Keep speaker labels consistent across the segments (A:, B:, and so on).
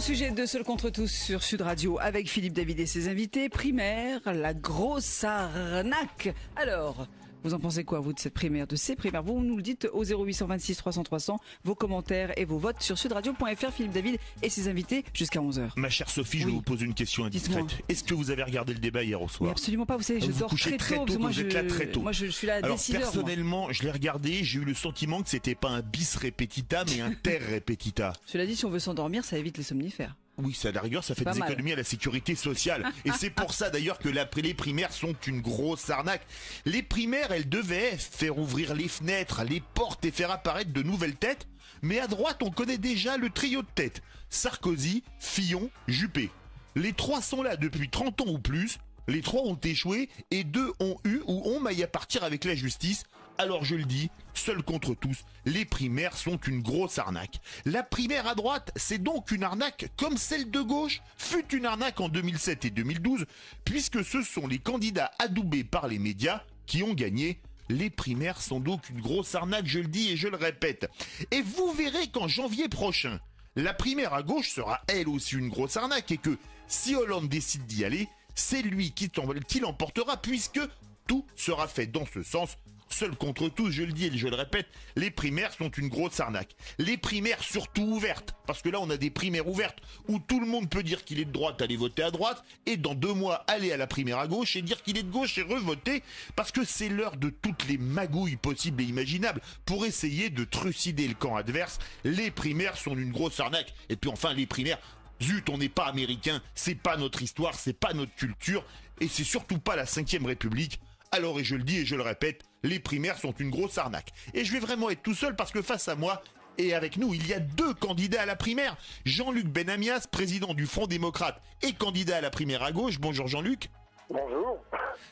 A: Sujet de Seul contre tous sur Sud Radio avec Philippe David et ses invités. Primaire, la grosse arnaque. Alors, vous en pensez quoi, vous, de cette primaire, de ces primaires? Vous nous le dites au 0826 300 300, vos commentaires et vos votes sur sudradio.fr. Philippe David et ses invités jusqu'à 11h.
B: Ma chère Sophie, je vous pose une question indiscrète. Est-ce que vous avez regardé le débat hier au soir?
A: Mais absolument pas, vous savez, je dors très tôt.
B: Vous êtes là très tôt.
A: Moi, je suis là à
B: Alors,
A: 6 heures.
B: personnellement, je l'ai regardé, j'ai eu le sentiment que c'était pas un bis repetita, mais un ter repetita.
A: Cela dit, si on veut s'endormir, ça évite les somnifères.
B: Oui, ça, à la rigueur, ça fait des économies à la sécurité sociale. Et c'est pour ça d'ailleurs que les primaires sont une grosse arnaque. Les primaires, elles devaient faire ouvrir les fenêtres, les portes et faire apparaître de nouvelles têtes. Mais à droite, on connaît déjà le trio de têtes. Sarkozy, Fillon, Juppé. Les trois sont là depuis 30 ans ou plus. Les trois ont échoué et 2 ont eu ou ont maille à partir avec la justice. Alors je le dis, seul contre tous, les primaires sont une grosse arnaque. La primaire à droite, c'est donc une arnaque comme celle de gauche fut une arnaque en 2007 et 2012, puisque ce sont les candidats adoubés par les médias qui ont gagné. Les primaires sont donc une grosse arnaque, je le dis et je le répète. Et vous verrez qu'en janvier prochain, la primaire à gauche sera elle aussi une grosse arnaque et que si Hollande décide d'y aller, c'est lui qui l'emportera puisque tout sera fait dans ce sens. Seul contre tous, je le dis et je le répète, les primaires sont une grosse arnaque. Les primaires surtout ouvertes, parce que là on a des primaires ouvertes où tout le monde peut dire qu'il est de droite, aller voter à droite, et dans 2 mois aller à la primaire à gauche et dire qu'il est de gauche et revoter, parce que c'est l'heure de toutes les magouilles possibles et imaginables pour essayer de trucider le camp adverse. Les primaires sont une grosse arnaque. Et puis enfin les primaires, zut, on n'est pas américain, c'est pas notre histoire, c'est pas notre culture, et c'est surtout pas la 5e République. Alors, et je le dis et je le répète, les primaires sont une grosse arnaque. Et je vais vraiment être tout seul parce que face à moi, et avec nous, il y a 2 candidats à la primaire. Jean-Luc Benamias, président du Front démocrate et candidat à la primaire à gauche. Bonjour Jean-Luc.
C: Bonjour.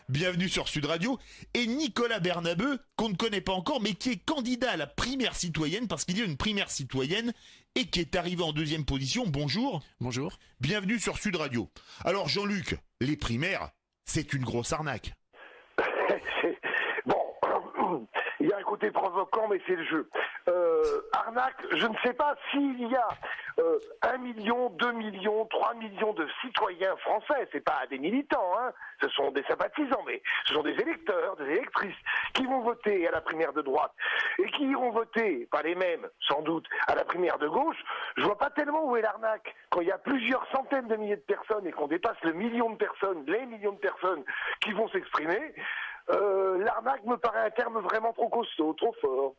B: Bienvenue sur Sud Radio. Et Nicolas Bernabeu, qu'on ne connaît pas encore, mais qui est candidat à la primaire citoyenne, parce qu'il y a une primaire citoyenne, et qui est arrivé en 2e position. Bonjour.
D: Bonjour.
B: Bienvenue sur Sud Radio. Alors Jean-Luc, les primaires, c'est une grosse arnaque.
C: Bon, il y a un côté provoquant, mais c'est le jeu. Arnaque, je ne sais pas s'il y a 1 million, 2 millions, 3 millions de citoyens français, c'est pas des militants, hein, ce sont des sympathisants, mais ce sont des électeurs, des électrices, qui vont voter à la primaire de droite, et qui iront voter, pas les mêmes, sans doute, à la primaire de gauche. Je vois pas tellement où est l'arnaque. Quand il y a plusieurs centaines de milliers de personnes, et qu'on dépasse le million de personnes, les millions de personnes qui vont s'exprimer, l'arnaque me paraît un terme vraiment trop costaud, trop fort.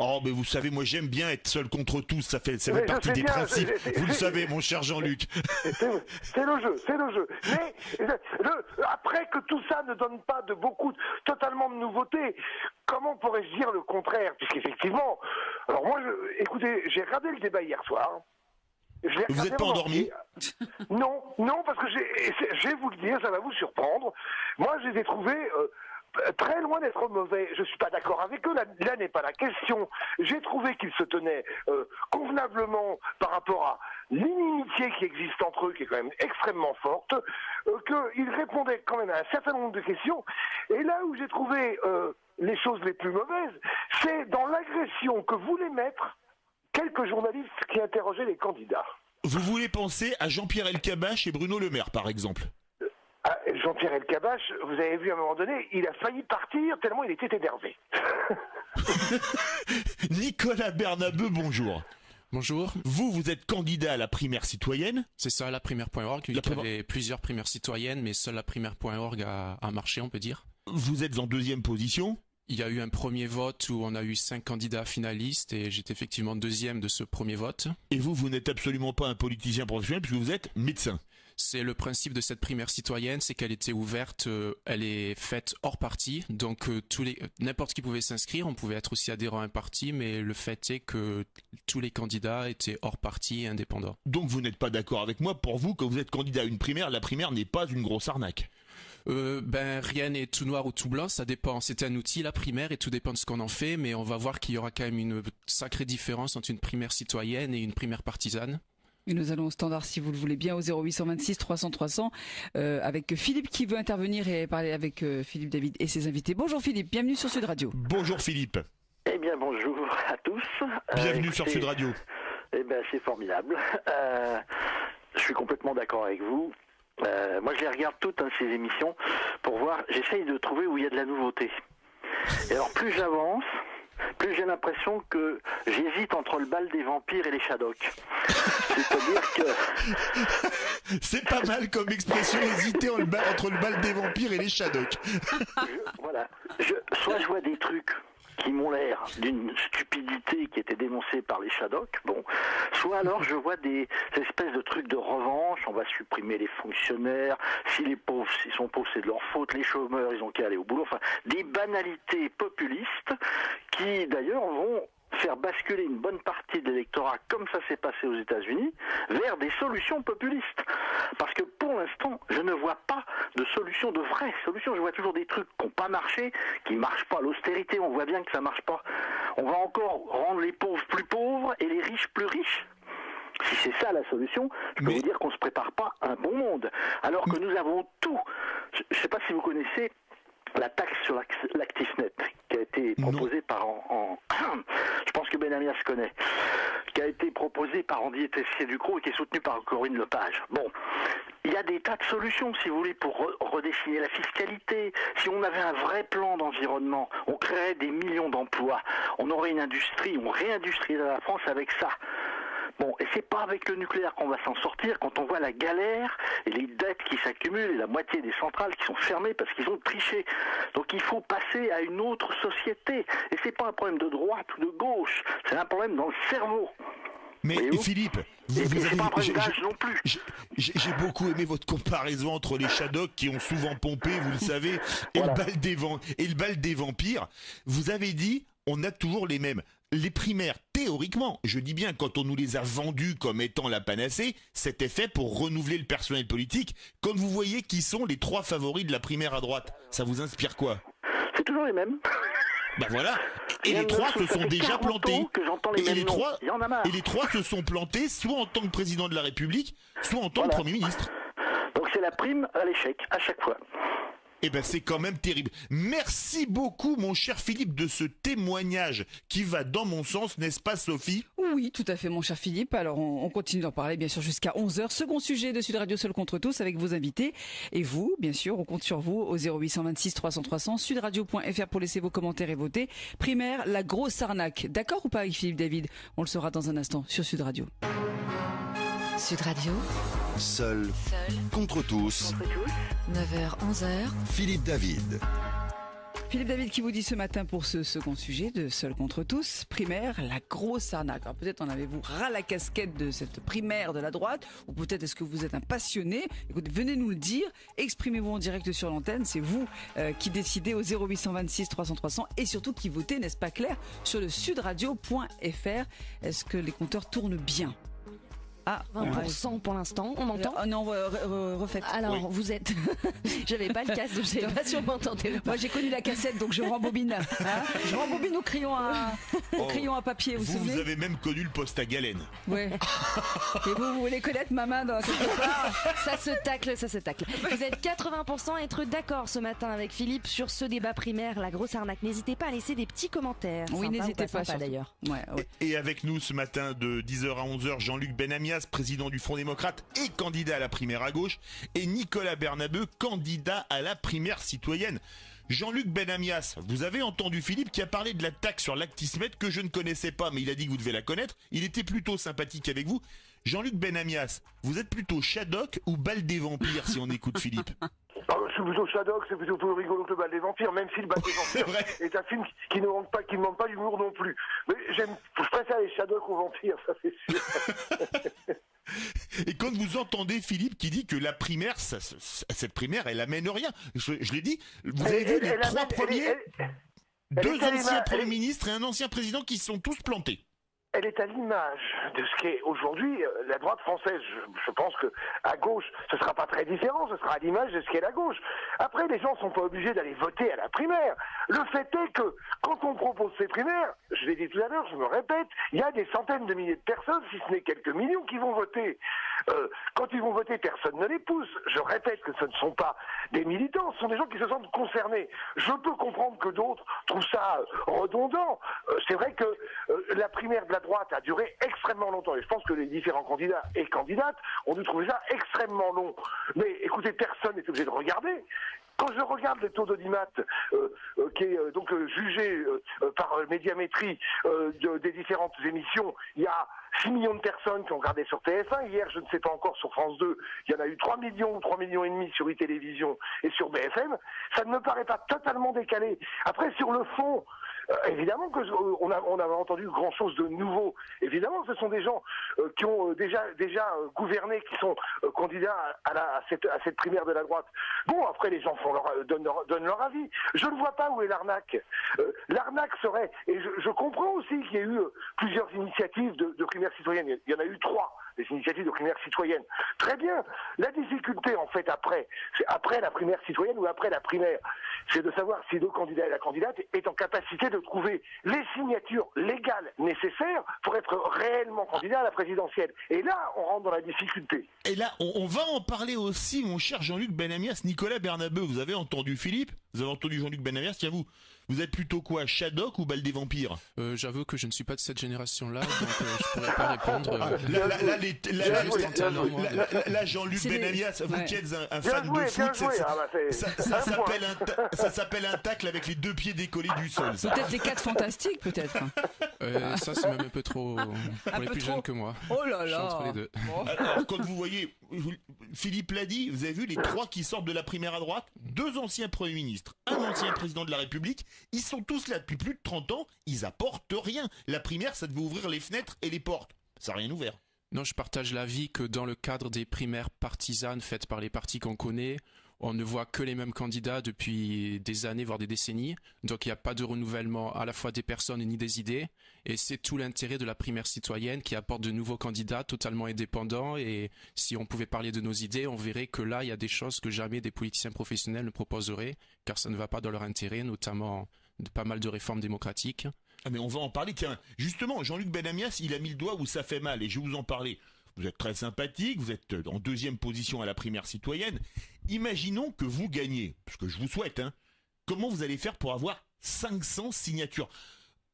B: Oh, mais vous savez, moi j'aime bien être seul contre tous, ça fait partie des principes. Vous le savez, mon cher Jean-Luc.
C: C'est le jeu. Mais après que tout ça ne donne pas totalement de nouveautés, comment pourrais-je dire le contraire? Puisqu'effectivement, alors moi, écoutez, j'ai regardé le débat hier soir.
B: Vous n'êtes pas endormi?
C: Non, parce que je vais vous le dire, ça va vous surprendre. Moi, je les ai trouvés très loin d'être mauvais. Je suis pas d'accord avec eux, là n'est pas la question. J'ai trouvé qu'ils se tenaient convenablement par rapport à l'inimitié qui existe entre eux, qui est quand même extrêmement forte, qu'ils répondaient quand même à un certain nombre de questions. Et là où j'ai trouvé les choses les plus mauvaises, c'est dans l'agression que voulaient mettre quelques journalistes qui interrogeaient les candidats.
B: Vous voulez penser à Jean-Pierre Elkabbach et Bruno Le Maire, par exemple?
C: Jean-Pierre Elkabbach, vous avez vu à un moment donné, il a failli partir tellement il était énervé.
B: Nicolas Bernabeu, bonjour.
D: Bonjour.
B: Vous êtes candidat à la primaire citoyenne?
D: C'est ça, la primaire.org. Il y avait plusieurs primaires citoyennes, mais seule la primaire.org a marché, on peut dire.
B: Vous êtes en 2e position?
D: Il y a eu un premier vote où on a eu 5 candidats finalistes et j'étais effectivement 2e de ce premier vote.
B: Et vous n'êtes absolument pas un politicien professionnel puisque vous êtes médecin.
D: C'est le principe de cette primaire citoyenne, c'est qu'elle était ouverte, elle est faite hors parti, donc n'importe qui pouvait s'inscrire, on pouvait être aussi adhérent à un parti, mais le fait est que tous les candidats étaient hors parti et indépendants.
B: Donc vous n'êtes pas d'accord avec moi, pour vous, quand vous êtes candidat à une primaire, la primaire n'est pas une grosse arnaque?
D: Rien n'est tout noir ou tout blanc, ça dépend. C'est un outil, la primaire, et tout dépend de ce qu'on en fait, mais on va voir qu'il y aura quand même une sacrée différence entre une primaire citoyenne et une primaire partisane.
A: Et nous allons au standard, si vous le voulez bien, au 0826 300 300, avec Philippe qui veut intervenir et parler avec Philippe David et ses invités. Bonjour Philippe, bienvenue sur Sud Radio.
B: Bonjour Philippe.
E: Eh bien, bonjour à tous.
B: Bienvenue sur Sud Radio.
E: Eh ben, c'est formidable. complètement d'accord avec vous. Moi, je les regarde toutes, ces émissions, pour voir, j'essaye de trouver où il y a de la nouveauté. Et alors, plus j'avance, plus j'ai l'impression que j'hésite entre le bal des vampires et les Shadocks. C'est-à-dire que...
B: C'est pas mal comme expression, hésiter entre le bal des vampires et les Shadocks.
E: Soit je vois des trucs qui m'ont l'air d'une stupidité qui était dénoncée par les Shadocks, soit alors je vois des espèces de trucs de revanche, on va supprimer les fonctionnaires, si les pauvres, s'ils sont pauvres, c'est de leur faute, les chômeurs, ils ont qu'à aller au boulot, enfin, des banalités populistes qui d'ailleurs vont faire basculer une bonne partie de l'électorat, comme ça s'est passé aux États-Unis, vers des solutions populistes. Parce que pour l'instant, je ne vois pas de solution, de vraies solutions. Je vois toujours des trucs qui n'ont pas marché, qui ne marchent pas. L'austérité, on voit bien que ça ne marche pas. On va encore rendre les pauvres plus pauvres et les riches plus riches. Si c'est ça la solution, je peux vous dire qu'on ne se prépare pas à un bon monde. Alors que nous avons tout. Je ne sais pas si vous connaissez la taxe sur l'ActifNet qui a été proposée par je pense que Benamias connaît, qui a été proposée par Andy Tessier-Ducrot et qui est soutenue par Corinne Lepage. Il y a des tas de solutions, si vous voulez, pour redessiner la fiscalité. Si on avait un vrai plan d'environnement, on créerait des millions d'emplois, on aurait une industrie, on réindustrialiserait la France avec ça. Et c'est pas avec le nucléaire qu'on va s'en sortir quand on voit la galère et les dettes qui s'accumulent et la moitié des centrales qui sont fermées parce qu'ils ont triché. Donc il faut passer à une autre société. Et c'est pas un problème de droite ou de gauche, c'est un problème dans le cerveau.
B: Mais Philippe, j'ai beaucoup aimé votre comparaison entre les Shadocks qui ont souvent pompé, vous le savez, et le bal des vampires. Vous avez dit, on a toujours les mêmes. Les primaires, théoriquement, je dis bien quand on nous les a vendus comme étant la panacée, c'était fait pour renouveler le personnel politique. Quand vous voyez qui sont les 3 favoris de la primaire à droite, ça vous inspire quoi?
E: C'est toujours les mêmes.
B: Voilà. Et les 3 se sont déjà plantés. Et les 3 se sont plantés soit en tant que président de la République, soit en tant que Premier ministre.
E: Donc c'est la prime à l'échec, à chaque fois.
B: C'est quand même terrible. Merci beaucoup, mon cher Philippe, de ce témoignage qui va dans mon sens, n'est-ce pas, Sophie?
A: Oui, tout à fait, mon cher Philippe. Alors, on continue d'en parler, bien sûr, jusqu'à 11h. Second sujet de Sud Radio Seul contre tous avec vos invités. Et vous, bien sûr, on compte sur vous au 0826 300 300, sudradio.fr pour laisser vos commentaires et voter. Primaire, la grosse arnaque. D'accord ou pas avec Philippe David? On le saura dans un instant sur Sud Radio.
F: Sud Radio.
G: Seul contre tous.
F: 9h-11h.
G: Philippe David.
A: Philippe David qui vous dit ce matin pour ce second sujet de Seul contre tous, primaire, la grosse arnaque. Alors peut-être en avez-vous ras la casquette de cette primaire de la droite, ou peut-être est-ce que vous êtes un passionné. Écoutez, venez nous le dire, exprimez-vous en direct sur l'antenne, c'est vous qui décidez au 0826 300 300 et surtout qui votez, n'est-ce pas clair, sur le sudradio.fr. Est-ce que les compteurs tournent bien?
F: 20% pour l'instant, on m'entend?
A: Non, refaites.
F: Alors, vous êtes... J'avais pas le casque, donc je savais pas si on m'entendait.
A: Moi, j'ai connu la cassette, donc je rembobine. Je rembobine au crayon à papier, vous souvenez?
B: Vous avez même connu le poste à galène.
A: Ouais. Et vous voulez connaître ma main dans quelque part?
F: Ça se tacle. Vous êtes 80% à être d'accord ce matin avec Philippe sur ce débat primaire, la grosse arnaque. N'hésitez pas à laisser des petits commentaires.
A: Oui, n'hésitez pas
F: d'ailleurs.
A: Ouais.
B: Et avec nous ce matin de 10h à 11h, Jean-Luc Benamias, président du Front démocrate et candidat à la primaire à gauche, et Nicolas Bernabeu, candidat à la primaire citoyenne. Jean-Luc Benamias, vous avez entendu Philippe qui a parlé de la taxe sur l'ActifNet que je ne connaissais pas, mais il a dit que vous devez la connaître. Il était plutôt sympathique avec vous. Jean-Luc Benamias, vous êtes plutôt Shadocks ou bal des vampires si on écoute Philippe?
C: Je suis plutôt Shadocks, c'est plutôt plus rigolo que le bal des vampires, même si le bal des vampires est un film qui ne manque pas d'humour non plus. Mais je préfère les Shadocks aux vampires, ça c'est sûr.
B: Et quand vous entendez Philippe qui dit que la primaire, cette primaire, elle amène rien. Je l'ai dit, vous avez vu les 3 premiers, 2 anciens premiers ministres et un ancien président qui sont tous plantés.
C: Elle est à l'image de ce qu'est aujourd'hui la droite française. Je pense que à gauche, ce sera pas très différent, ce sera à l'image de ce qu'est la gauche. Après, les gens sont pas obligés d'aller voter à la primaire. Le fait est que, quand on propose ces primaires, je l'ai dit tout à l'heure, je me répète, il y a des centaines de milliers de personnes, si ce n'est quelques millions, qui vont voter. Quand ils vont voter, personne ne les pousse. Je répète que ce ne sont pas des militants, ce sont des gens qui se sentent concernés. Je peux comprendre que d'autres trouvent ça redondant. C'est vrai que la primaire de la droite a duré extrêmement longtemps et je pense que les différents candidats et candidates ont dû trouver ça extrêmement long. Mais écoutez, personne n'est obligé de regarder. Quand je regarde le taux d'audimat qui est donc jugé par Médiamétrie des différentes émissions, il y a 6 millions de personnes qui ont regardé sur TF1. Hier, je ne sais pas encore, sur France 2, il y en a eu 3 millions ou 3 millions et demi sur iTélévision et sur BFM. Ça ne me paraît pas totalement décalé. Après, sur le fond, évidemment que on a entendu grand chose de nouveau. Évidemment, ce sont des gens qui ont déjà gouverné, qui sont candidats à cette primaire de la droite. Bon, après les gens donnent leur avis. Je ne vois pas où est l'arnaque. L'arnaque serait, et je comprends aussi qu'il y ait eu plusieurs initiatives de primaire citoyenne. Il y en a eu 3. Des initiatives de primaire citoyenne. Très bien. La difficulté, en fait, c'est après la primaire citoyenne ou après la primaire, c'est de savoir si le candidat et la candidate est en capacité de trouver les signatures légales nécessaires pour être réellement candidat à la présidentielle. Et là, on rentre dans la difficulté.
B: Et là, on va en parler aussi, mon cher Jean-Luc Benamias, Nicolas Bernabeu. Vous avez entendu Philippe? Vous avez entendu Jean-Luc Benamias? Tiens, vous êtes plutôt quoi, Shadok ou Bal des Vampires?
D: J'avoue que je ne suis pas de cette génération-là, donc je pourrais pas répondre.
B: Là, Jean-Luc Benamias, vous qui êtes un fan de foot, ça s'appelle un tacle avec les 2 pieds décollés du sol.
A: Peut-être les 4 fantastiques, peut-être.
D: Ça, c'est même un peu trop pour les plus jeunes que moi.
A: Oh là là.
D: Je suis entre les deux.
A: Bon.
B: Alors, quand vous voyez, Philippe l'a dit, vous avez vu les 3 qui sortent de la primaire à droite, 2 anciens premiers ministres, un ancien président de la République. Ils sont tous là depuis plus de 30 ans, ils apportent rien. La primaire, ça devait ouvrir les fenêtres et les portes. Ça n'a rien ouvert.
D: Non, je partage l'avis que dans le cadre des primaires partisanes faites par les partis qu'on connaît, on ne voit que les mêmes candidats depuis des années, voire des décennies. Donc il n'y a pas de renouvellement à la fois des personnes ni des idées. Et c'est tout l'intérêt de la primaire citoyenne qui apporte de nouveaux candidats totalement indépendants. Et si on pouvait parler de nos idées, on verrait que là, il y a des choses que jamais des politiciens professionnels ne proposeraient, car ça ne va pas dans leur intérêt, notamment de pas mal de réformes démocratiques.
B: Ah mais on va en parler. Tiens, justement, Jean-Luc Benamias, il a mis le doigt où ça fait mal et je vais vous en parler. Vous êtes très sympathique, vous êtes en 2e position à la primaire citoyenne. Imaginons que vous gagnez, parce que je vous souhaite, hein. Comment vous allez faire pour avoir 500 signatures?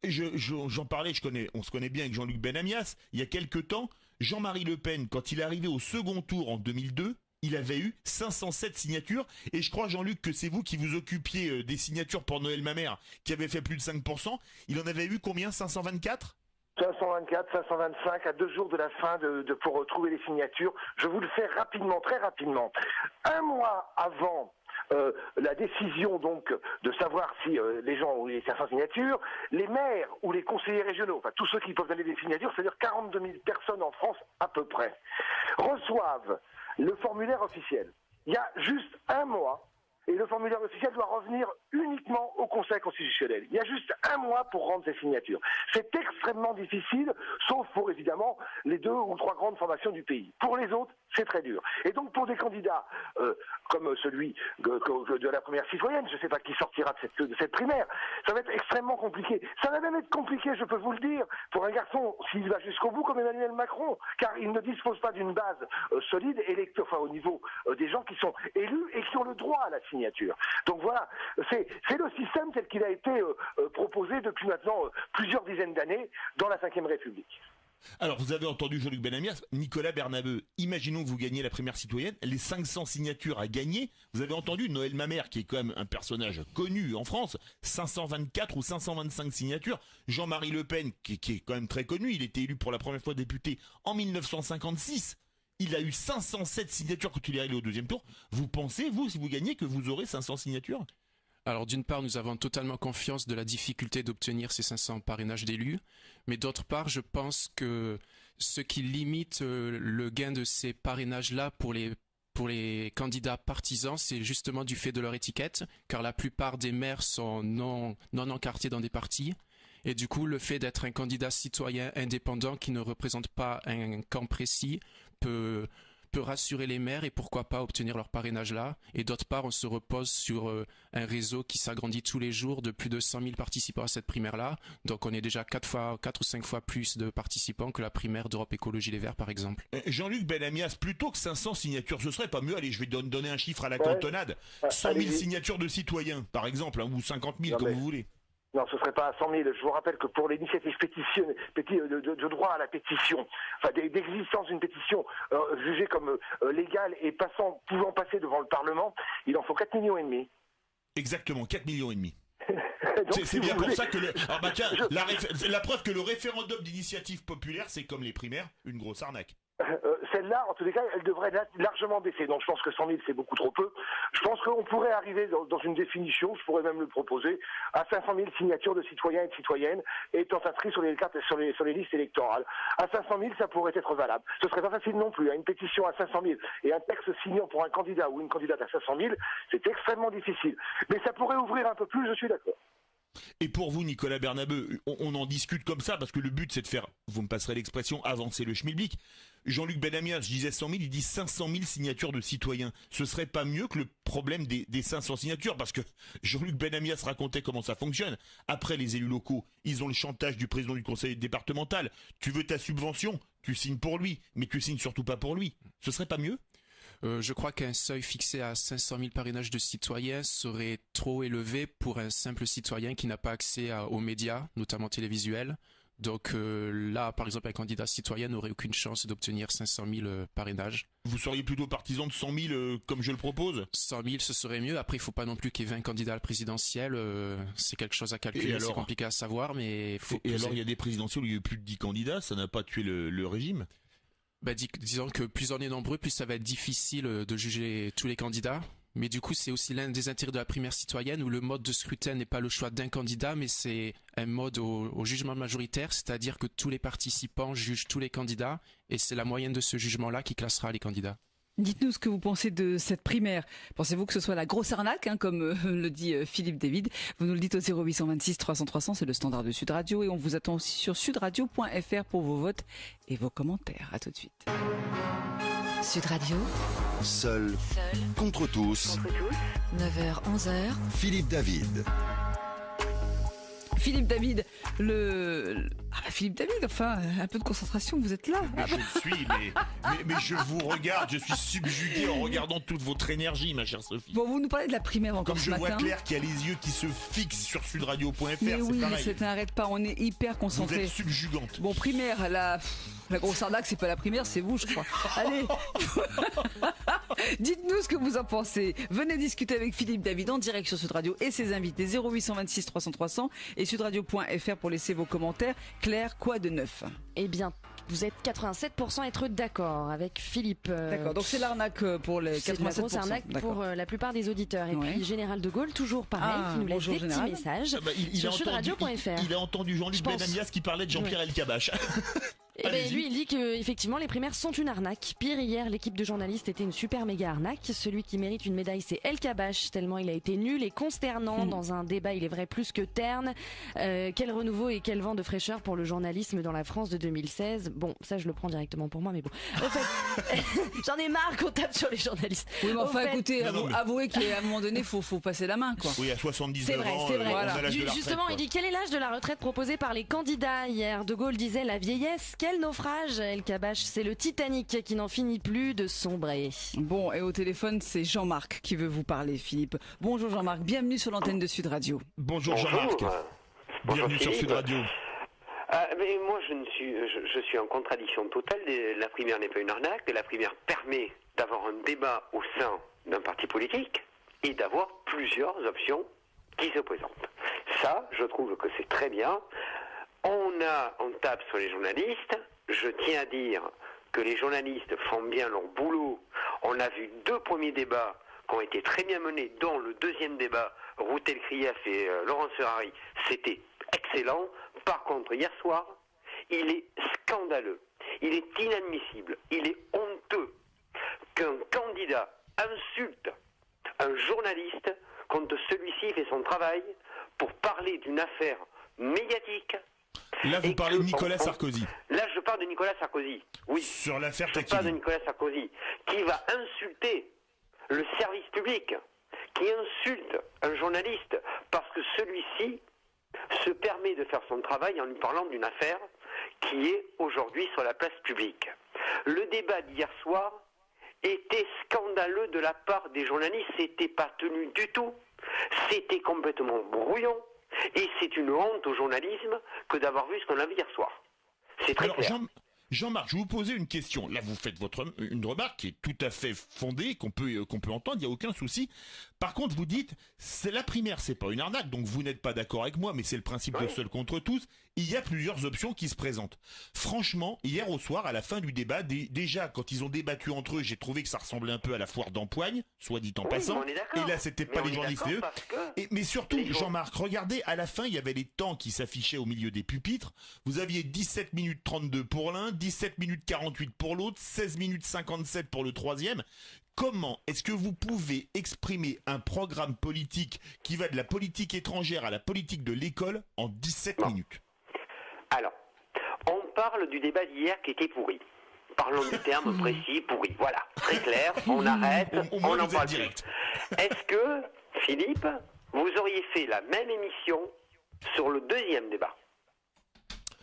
B: J'en parlais, on se connaît bien avec Jean-Luc Benamias. Il y a quelques temps, Jean-Marie Le Pen, quand il est arrivé au second tour en 2002, il avait eu 507 signatures. Et je crois, Jean-Luc, que c'est vous qui vous occupiez des signatures pour Noël Mamère, qui avait fait plus de 5%. Il en avait eu combien? 524?
C: 524, 525 à 2 jours de la fin pour trouver les signatures. Je vous le fais rapidement, très rapidement. Un mois avant la décision donc de savoir si les gens ont eu les 500 signatures, les maires ou les conseillers régionaux, enfin tous ceux qui peuvent donner des signatures, c'est-à-dire 42 000 personnes en France à peu près, reçoivent le formulaire officiel. Il y a juste un mois. Et le formulaire officiel doit revenir uniquement au Conseil constitutionnel. Il y a juste un mois pour rendre ces signatures. C'est extrêmement difficile, sauf pour évidemment les 2 ou 3 grandes formations du pays. Pour les autres, c'est très dur. Et donc pour des candidats comme celui de la primaire citoyenne, je ne sais pas qui sortira de cette primaire, ça va être extrêmement compliqué. Ça va même être compliqué, je peux vous le dire, pour un garçon, s'il va jusqu'au bout comme Emmanuel Macron, car il ne dispose pas d'une base solide, au niveau des gens qui sont élus et qui ont le droit à la signature. Donc voilà, c'est le système tel qu'il a été proposé depuis maintenant plusieurs dizaines d'années dans la Ve République.
B: Alors, vous avez entendu Jean-Luc Benamias, Nicolas Bernabeu. Imaginons que vous gagnez la primaire citoyenne, les 500 signatures à gagner. Vous avez entendu Noël Mamère, qui est quand même un personnage connu en France, 524 ou 525 signatures. Jean-Marie Le Pen, qui est quand même très connu, il était élu pour la première fois député en 1956. Il a eu 507 signatures quand il est arrivé au 2e tour. Vous pensez, vous, si vous gagnez, que vous aurez 500 signatures ?
D: Alors d'une part, nous avons totalement confiance de la difficulté d'obtenir ces 500 parrainages d'élus, mais d'autre part, je pense que ce qui limite le gain de ces parrainages-là pour les candidats partisans, c'est justement du fait de leur étiquette, car la plupart des maires sont non encartés dans des partis. Et du coup, le fait d'être un candidat citoyen indépendant qui ne représente pas un camp précis peut peut rassurer les maires et pourquoi pas obtenir leur parrainage là. Et d'autre part, on se repose sur un réseau qui s'agrandit tous les jours de plus de 100 000 participants à cette primaire-là. Donc on est déjà 4 ou 5 fois plus de participants que la primaire d'Europe Écologie Les Verts, par exemple.
B: Jean-Luc Benamias, plutôt que 500 signatures, ce serait pas mieux, allez, je vais donner un chiffre à la cantonade, 100 000 signatures de citoyens, par exemple, ou 50 000, comme vous voulez.
C: Non, ce serait pas à 100 000. Je vous rappelle que pour l'initiative de droit à la pétition, enfin d'existence d'une pétition jugée comme légale et pouvant passer devant le Parlement, il en faut 4,5 millions.
B: Exactement, 4,5 millions.
C: Donc,
B: c'est bien pour ça que la preuve que le référendum d'initiative populaire, c'est comme les primaires, une grosse arnaque.
C: Celle-là, en tous les cas, elle devrait largement baisser. Donc je pense que 100 000, c'est beaucoup trop peu. Je pense qu'on pourrait arriver dans une définition, je pourrais même le proposer, à 500 000 signatures de citoyens et de citoyennes étant inscrits sur les cartes, sur les listes électorales. À 500 000, ça pourrait être valable. Ce serait pas facile non plus. Une pétition à 500 000 et un texte signant pour un candidat ou une candidate à 500 000, c'est extrêmement difficile. Mais ça pourrait ouvrir un peu plus, je suis d'accord.
B: Et pour vous, Nicolas Bernabeu, on en discute comme ça parce que le but c'est de faire, vous me passerez l'expression, avancer le schmilblick. Jean-Luc Benamias, je disais 100 000, il dit 500 000 signatures de citoyens. Ce serait pas mieux que le problème des 500 signatures, parce que Jean-Luc Benamias racontait comment ça fonctionne. Après, les élus locaux, ils ont le chantage du président du conseil départemental. Tu veux ta subvention, tu signes pour lui, mais tu signes surtout pas pour lui. Ce serait pas mieux ?
D: Je crois qu'un seuil fixé à 500 000 parrainages de citoyens serait trop élevé pour un simple citoyen qui n'a pas accès aux médias, notamment télévisuels. Donc là, par exemple, un candidat citoyen n'aurait aucune chance d'obtenir 500 000 parrainages.
B: Vous seriez plutôt partisan de 100 000 comme je le propose ?
D: 100 000, ce serait mieux. Après, il ne faut pas non plus qu'il y ait 20 candidats à la présidentielle. C'est quelque chose à calculer, c'est compliqué à savoir, mais faut
B: Et alors, il y a des présidentielles où il y a plus de 10 candidats, ça n'a pas tué le régime ?
D: Disons que plus on est nombreux, plus ça va être difficile de juger tous les candidats. Mais du coup, c'est aussi l'un des intérêts de la primaire citoyenne où le mode de scrutin n'est pas le choix d'un candidat, mais c'est un mode au jugement majoritaire, c'est-à-dire que tous les participants jugent tous les candidats et c'est la moyenne de ce jugement-là qui classera les candidats.
A: Dites-nous ce que vous pensez de cette primaire. Pensez-vous que ce soit la grosse arnaque, comme le dit Philippe David? Vous nous le dites au 0826 300 300, c'est le standard de Sud Radio. Et on vous attend aussi sur sudradio.fr pour vos votes et vos commentaires. À tout de suite.
H: Sud Radio.
G: Seul contre tous.
H: 9h-11h.
G: Philippe David.
A: Philippe David, Philippe David, enfin, un peu de concentration, vous êtes là.
B: Je le suis, mais je vous regarde, je suis subjugué en regardant toute votre énergie, ma chère Sophie.
A: Bon, vous nous parlez de la primaire encore ce matin.
B: Comme je vois Claire qui a les yeux qui se fixent sur sudradio.fr,
A: mais oui,
B: c'est pareil.
A: Ça n'arrête pas, on est hyper concentrés.
B: Vous êtes subjugante.
A: Bon, primaire, la grosse arnaque, c'est pas la primaire, c'est vous, je crois. Allez, dites-nous ce que vous en pensez. Venez discuter avec Philippe David en direct sur Sud Radio et ses invités 0826 300 300 et sudradio.fr pour laisser vos commentaires. Claire, quoi de neuf?
F: Eh bien, vous êtes 87% à être d'accord avec Philippe.
A: D'accord, donc c'est l'arnaque pour les 87%.
F: C'est la grosse arnaque pour la plupart des auditeurs. Et puis Général de Gaulle, toujours pareil, qui nous laisse des petits messages sur sudradio.fr.
B: Il a entendu Jean-Luc Benamias qui parlait de Jean-Pierre Elkabbach.
F: Et lui, il dit que effectivement les primaires sont une arnaque. Pire, hier, l'équipe de journalistes était une super méga arnaque. Celui qui mérite une médaille, c'est Elkabbach, tellement il a été nul et consternant dans un débat, il est vrai, plus que terne. Quel renouveau et quel vent de fraîcheur pour le journalisme dans la France de 2016. Bon, ça je le prends directement pour moi, mais bon. En fait, j'en ai marre qu'on tape sur les journalistes.
A: Oui, mais enfin, écoutez, avouez qu'à un moment donné, faut passer la main, quoi.
B: Oui, à 79 ans,
F: c'est vrai.
B: Voilà.
F: Justement, il dit quel est l'âge de la retraite proposée par les candidats hier. De Gaulle disait la vieillesse. Quel naufrage, Elkabbach, c'est le Titanic qui n'en finit plus de sombrer.
A: Bon, et au téléphone, c'est Jean-Marc qui veut vous parler, Philippe. Bonjour Jean-Marc, bienvenue sur l'antenne de Sud Radio.
B: Bonjour Jean-Marc. Bienvenue sur Sud Radio.
I: Mais moi, je suis en contradiction totale. La primaire n'est pas une arnaque. La primaire permet d'avoir un débat au sein d'un parti politique et d'avoir plusieurs options qui se présentent. Ça, je trouve que c'est très bien. On tape sur les journalistes. Je tiens à dire que les journalistes font bien leur boulot. On a vu 2 premiers débats qui ont été très bien menés, dont le 2e débat, Routel Krief et Laurence Ferrari. C'était excellent. Par contre, hier soir, il est scandaleux, il est inadmissible, il est honteux qu'un candidat insulte un journaliste quand celui-ci fait son travail pour parler d'une affaire médiatique.
B: Là, vous parlez de Nicolas Sarkozy.
I: Là, je parle de Nicolas Sarkozy. Oui.
B: Sur l'affaire
I: Je parle de Nicolas Sarkozy, qui va insulter le service public, qui insulte un journaliste, parce que celui-ci se permet de faire son travail en lui parlant d'une affaire qui est aujourd'hui sur la place publique. Le débat d'hier soir était scandaleux de la part des journalistes, c'était pas tenu du tout, c'était complètement brouillon, et c'est une honte au journalisme que d'avoir vu ce qu'on a vu hier soir. C'est très clair.
B: Jean-Marc, je vais vous poser une question. Là, vous faites une remarque qui est tout à fait fondée, qu'on peut entendre, il n'y a aucun souci. Par contre, vous dites, c'est la primaire, c'est pas une arnaque, donc vous n'êtes pas d'accord avec moi, mais c'est le principe de seul contre tous. Il y a plusieurs options qui se présentent. Franchement, hier au soir, à la fin du débat, déjà, quand ils ont débattu entre eux, j'ai trouvé que ça ressemblait un peu à la foire d'Empoigne, soit dit en passant.
I: Et
B: là, c'était pas les journalistes et eux. Mais surtout, Jean-Marc, regardez, à la fin, il y avait les temps qui s'affichaient au milieu des pupitres. Vous aviez 17 minutes 32 pour l'un, 17 minutes 48 pour l'autre, 16 minutes 57 pour le troisième. Comment est-ce que vous pouvez exprimer un programme politique qui va de la politique étrangère à la politique de l'école en 17 minutes?
I: Alors, on parle du débat d'hier qui était pourri. Parlons du terme précis, pourri. Voilà, très clair, on arrête, on en parle direct. Est-ce que, Philippe, vous auriez fait la même émission sur le deuxième débat?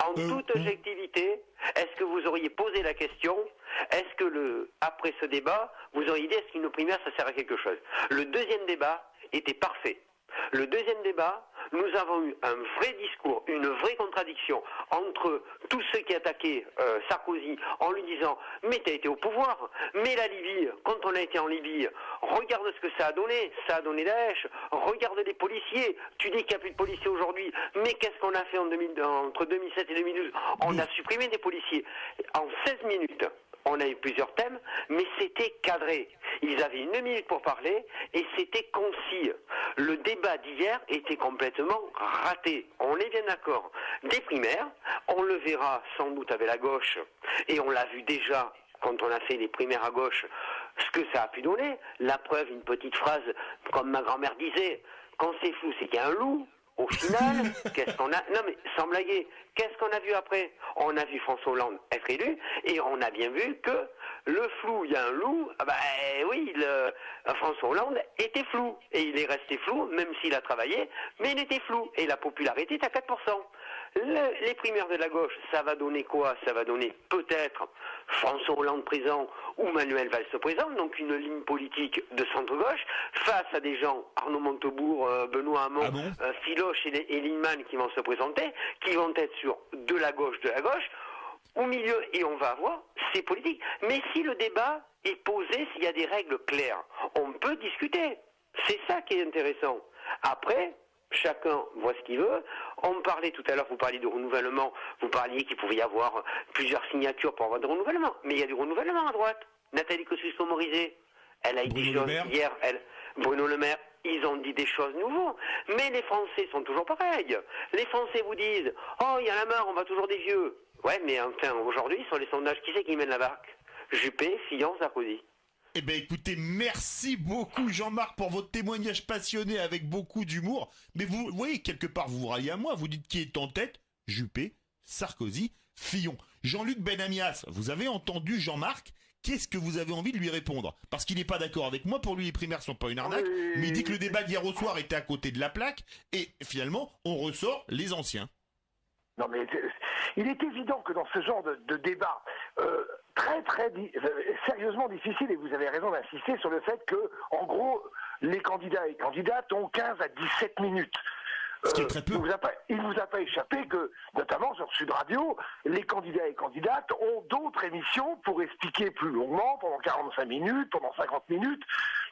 I: En toute objectivité, est-ce que vous auriez posé la question, est-ce que après ce débat, vous auriez dit est-ce qu'une primaire ça sert à quelque chose? Le deuxième débat était parfait. Le deuxième débat, nous avons eu un vrai discours, une vraie contradiction entre tous ceux qui attaquaient Sarkozy en lui disant « Mais t'as été au pouvoir, mais la Libye, quand on a été en Libye, regarde ce que ça a donné Daesh, regarde les policiers, tu dis qu'il n'y a plus de policiers aujourd'hui, mais qu'est-ce qu'on a fait entre 2007 et 2012 On a supprimé des policiers. En 16 minutes, on a eu plusieurs thèmes, mais c'était cadré. Ils avaient 1 minute pour parler et c'était concis. Le débat d'hier était complètement raté. On est bien d'accord. Des primaires, on le verra sans doute avec la gauche, et on l'a vu déjà quand on a fait les primaires à gauche, ce que ça a pu donner. La preuve, une petite phrase, comme ma grand-mère disait, quand c'est flou, c'est qu'il y a un loup. Au final, qu'est-ce qu'on a... Non mais, sans blaguer, qu'est-ce qu'on a vu après? On a vu François Hollande être élu, et on a bien vu que le flou, il y a un loup, oui, François Hollande était flou, et il est resté flou, même s'il a travaillé, mais il était flou, et la popularité est à 4%. Les primaires de la gauche, ça va donner quoi? Ça va donner peut-être François Hollande présent ou Manuel Valls présent, donc une ligne politique de centre-gauche, face à des gens, Arnaud Montebourg, Benoît Hamon, Filoche et Lindemann qui vont se présenter, qui vont être sur de la gauche, au milieu, et on va avoir ces politiques. Mais si le débat est posé, s'il y a des règles claires, on peut discuter. C'est ça qui est intéressant. Après, chacun voit ce qu'il veut. On parlait tout à l'heure, vous parliez de renouvellement, vous parliez qu'il pouvait y avoir plusieurs signatures pour avoir de renouvellement. Mais il y a du renouvellement à droite. Nathalie Kosciusko-Morizet, elle a dit des choses hier, Bruno Le Maire, ils ont dit des choses nouveaux. Mais les Français sont toujours pareils. Les Français vous disent « Oh, il y en a marre, on va toujours des vieux ». Ouais, mais enfin, aujourd'hui, sur les sondages, qui c'est qui mène la barque? Juppé, Fillon, Sarkozy.
B: Eh bien écoutez, merci beaucoup Jean-Marc pour votre témoignage passionné avec beaucoup d'humour. Mais vous voyez, quelque part, vous vous ralliez à moi, vous dites qui est en tête? Juppé, Sarkozy, Fillon. Jean-Luc Benamias, vous avez entendu Jean-Marc? Qu'est-ce que vous avez envie de lui répondre? Parce qu'il n'est pas d'accord avec moi, pour lui les primaires sont pas une arnaque, mais il dit que le débat d'hier au soir était à côté de la plaque, et finalement, on ressort les anciens.
C: Non mais il est évident que dans ce genre de débat sérieusement difficile, et vous avez raison d'insister sur le fait que, en gros, les candidats et candidates ont 15 à 17 minutes.
B: Ce qui est très peu.
C: Il ne vous a pas échappé que, notamment sur Sud Radio, les candidats et candidates ont d'autres émissions pour expliquer plus longuement, pendant 45 minutes, pendant 50 minutes,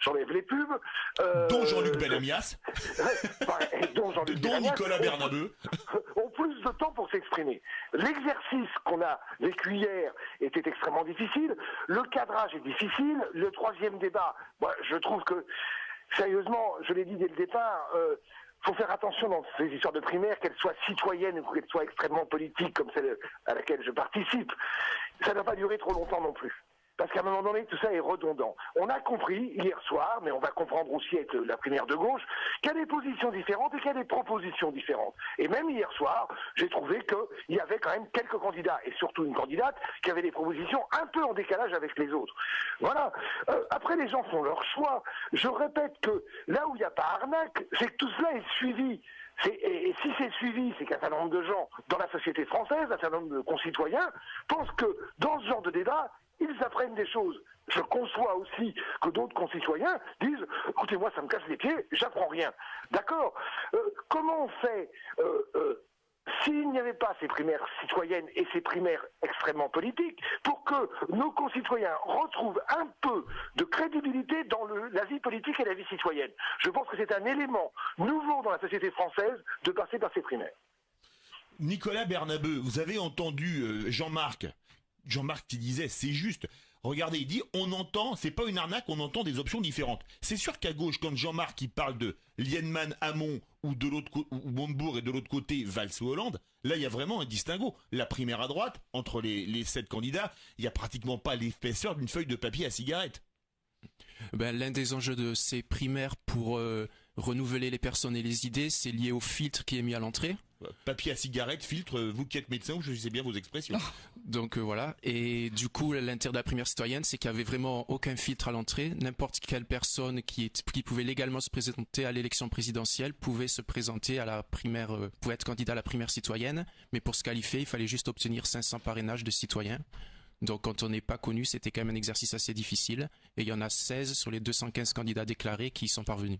C: j'enlève les pubs.
B: Dont Jean-Luc Benamias. Dont Nicolas Bernabeu.
C: Ont plus de temps pour s'exprimer. L'exercice qu'on a vécu hier était extrêmement difficile. Le cadrage est difficile. Le troisième débat, je trouve que, sérieusement, je l'ai dit dès le départ, faut faire attention dans ces histoires de primaires, qu'elles soient citoyennes ou qu'elles soient extrêmement politiques, comme celle à laquelle je participe. Ça ne va pas durer trop longtemps non plus. parce qu'à un moment donné, tout ça est redondant. On a compris hier soir, mais on va comprendre aussi avec la primaire de gauche, qu'il y a des positions différentes et qu'il y a des propositions différentes. Et même hier soir, j'ai trouvé qu'il y avait quand même quelques candidats, et surtout une candidate, qui avait des propositions un peu en décalage avec les autres. Voilà. Après, les gens font leur choix. Je répète que là où il n'y a pas arnaque, c'est que tout cela est suivi. Et si c'est suivi, c'est qu'un certain nombre de gens dans la société française, un certain nombre de concitoyens, pensent que dans ce genre de débat, ils apprennent des choses. Je conçois aussi que d'autres concitoyens disent « Écoutez, moi, ça me casse les pieds, j'apprends rien. » D'accord. Comment on fait s'il n'y avait pas ces primaires citoyennes et ces primaires extrêmement politiques, pour que nos concitoyens retrouvent un peu de crédibilité dans la vie politique et la vie citoyenne? Je pense que c'est un élément nouveau dans la société française de passer par ces primaires.
B: Nicolas Bernabeu, vous avez entendu Jean-Marc qui disait, c'est juste, regardez, il dit, on entend, c'est pas une arnaque, on entend des options différentes. C'est sûr qu'à gauche, quand Jean-Marc il parle de Lienman, Hamon ou de l'autre ou Montebourg et de l'autre côté Valls ou Hollande, là il y a vraiment un distinguo. La primaire à droite, entre les 7 candidats, il y a pratiquement pas l'épaisseur d'une feuille de papier à cigarette.
D: L'un des enjeux de ces primaires pour renouveler les personnes et les idées, c'est lié au filtre qui est mis à l'entrée.
B: Papier à cigarette, filtre, vous qui êtes médecin, je sais bien vos expressions.
D: Donc voilà, et du coup l'intérêt de la primaire citoyenne, c'est qu'il n'y avait vraiment aucun filtre à l'entrée. N'importe quelle personne qui pouvait légalement se présenter à l'élection présidentielle pouvait se présenter à la primaire, pouvait être candidat à la primaire citoyenne, mais pour se qualifier, il fallait juste obtenir 500 parrainages de citoyens. Donc quand on n'est pas connu, c'était quand même un exercice assez difficile, et il y en a 16 sur les 215 candidats déclarés qui y sont parvenus.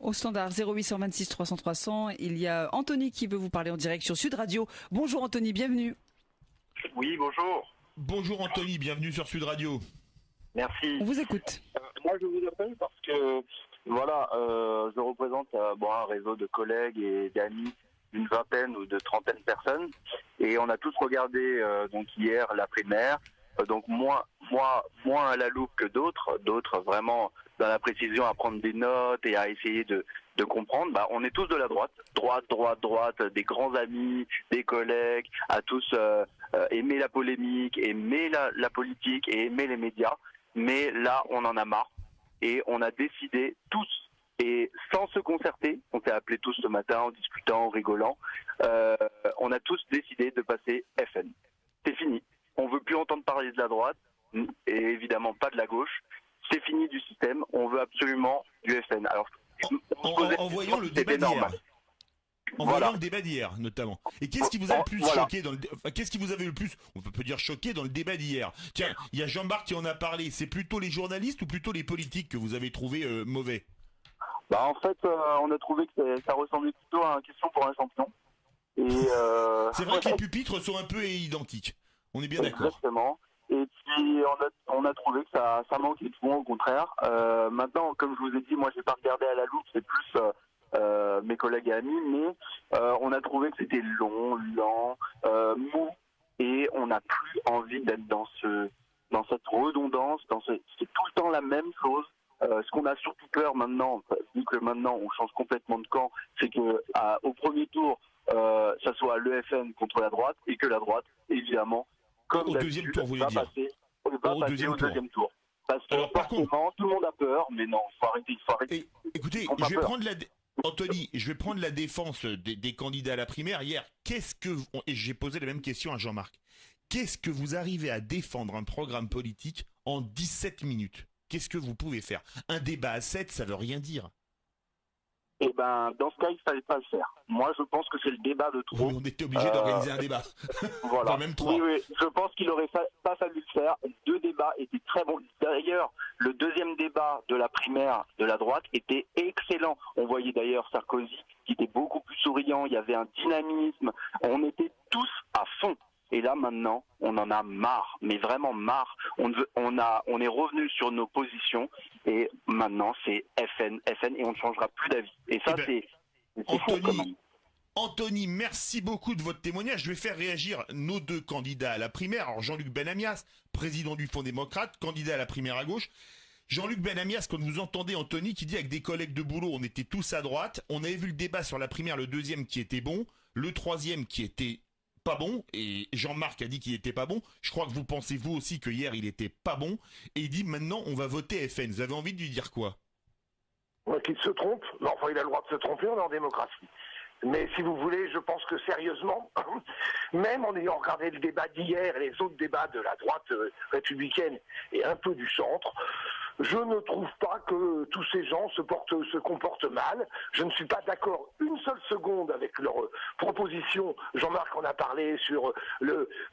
A: Au standard 0826 300 300, il y a Anthony qui veut vous parler en direct sur Sud Radio. Bonjour Anthony, bienvenue.
J: Oui, bonjour.
B: Bonjour Anthony, bienvenue sur Sud Radio.
J: Merci.
A: On vous écoute.
J: Moi je vous appelle parce que voilà, je représente un réseau de collègues et d'amis d'une vingtaine ou de trentaine de personnes, et on a tous regardé donc hier la primaire. Donc moins à la loupe que d'autres vraiment dans la précision, à prendre des notes et à essayer de comprendre. On est tous de la droite, des grands amis, des collègues, à tous aimer la polémique, aimer la politique et aimer les médias. Mais là, on en a marre et on a décidé tous, et sans se concerter, on s'est appelés tous ce matin en discutant, en rigolant, on a tous décidé de passer FN. C'est fini. On veut plus entendre parler de la droite, et évidemment pas de la gauche. C'est fini du système, on veut absolument du FN. Alors,
B: en voyant le débat d'hier. Voyant le débat d'hier, notamment. Et qu'est-ce qui vous a le plus choqué qu'est-ce qui vous avait le plus, on peut dire choqué dans le débat d'hier? Tiens, il y a Jean-Marc qui en a parlé. C'est plutôt les journalistes ou plutôt les politiques que vous avez trouvé mauvais?
J: En fait, on a trouvé que ça ressemblait plutôt à une question pour un champion. Et
B: c'est vrai que les pupitres sont un peu identiques. On est bien d'accord.
J: Exactement. Et puis on a trouvé que ça manquait de fond, au contraire. Maintenant, comme je vous ai dit, moi j'ai pas regardé à la loupe, c'est plus mes collègues et amis, mais on a trouvé que c'était long, lent, mou, et on n'a plus envie d'être dans cette redondance, c'est tout le temps la même chose. Ce qu'on a surtout peur maintenant, vu que maintenant on change complètement de camp, c'est que au premier tour, ça soit le FN contre la droite, et que la droite, évidemment, comme
B: au deuxième tour, vous voulez dire
J: au deuxième tour. Parce que
B: alors, par contre,
J: tout le monde a peur, mais non, il faut arrêter.
B: Écoutez, je vais prendre Anthony, je vais prendre la défense des candidats à la primaire. Hier, et j'ai posé la même question à Jean-Marc, qu'est-ce que vous arrivez à défendre un programme politique en 17 minutes? Qu'est-ce que vous pouvez faire? Un débat à 7, ça veut rien dire.
J: Eh ben, dans ce cas, il fallait pas le faire. Moi, je pense que c'est le débat de trop.
B: Oui, on était obligé d'organiser un débat.
J: Voilà.
B: Enfin, même 3.
J: Oui, je pense qu'il aurait pas fallu le faire. 2 débats étaient très bons. D'ailleurs, le deuxième débat de la primaire de la droite était excellent. On voyait d'ailleurs Sarkozy qui était beaucoup plus souriant. Il y avait un dynamisme. On était tous à fond. Et là, maintenant, on en a marre, mais vraiment marre. On est revenu sur nos positions, et maintenant, c'est FN, et on ne changera plus d'avis. Et ça, c'est fou, quand même.
B: Anthony, merci beaucoup de votre témoignage. Je vais faire réagir nos 2 candidats à la primaire. Alors, Jean-Luc Benamias, président du Fonds démocrate, candidat à la primaire à gauche. Jean-Luc Benamias, quand vous entendez Anthony qui dit avec des collègues de boulot, on était tous à droite. On avait vu le débat sur la primaire, le deuxième qui était bon, le troisième qui était pas bon, et Jean-Marc a dit qu'il était pas bon. Je crois que vous pensez vous aussi que hier il était pas bon, et il dit maintenant on va voter FN. Vous avez envie de lui dire quoi?
C: Qu'il se trompe. Non, enfin, il a le droit de se tromper, on est en démocratie. Mais si vous voulez, je pense que sérieusement, même en ayant regardé le débat d'hier et les autres débats de la droite républicaine et un peu du centre, je ne trouve pas que tous ces gens se comportent mal. Je ne suis pas d'accord une seule seconde avec leurs propositions. Jean-Marc en a parlé sur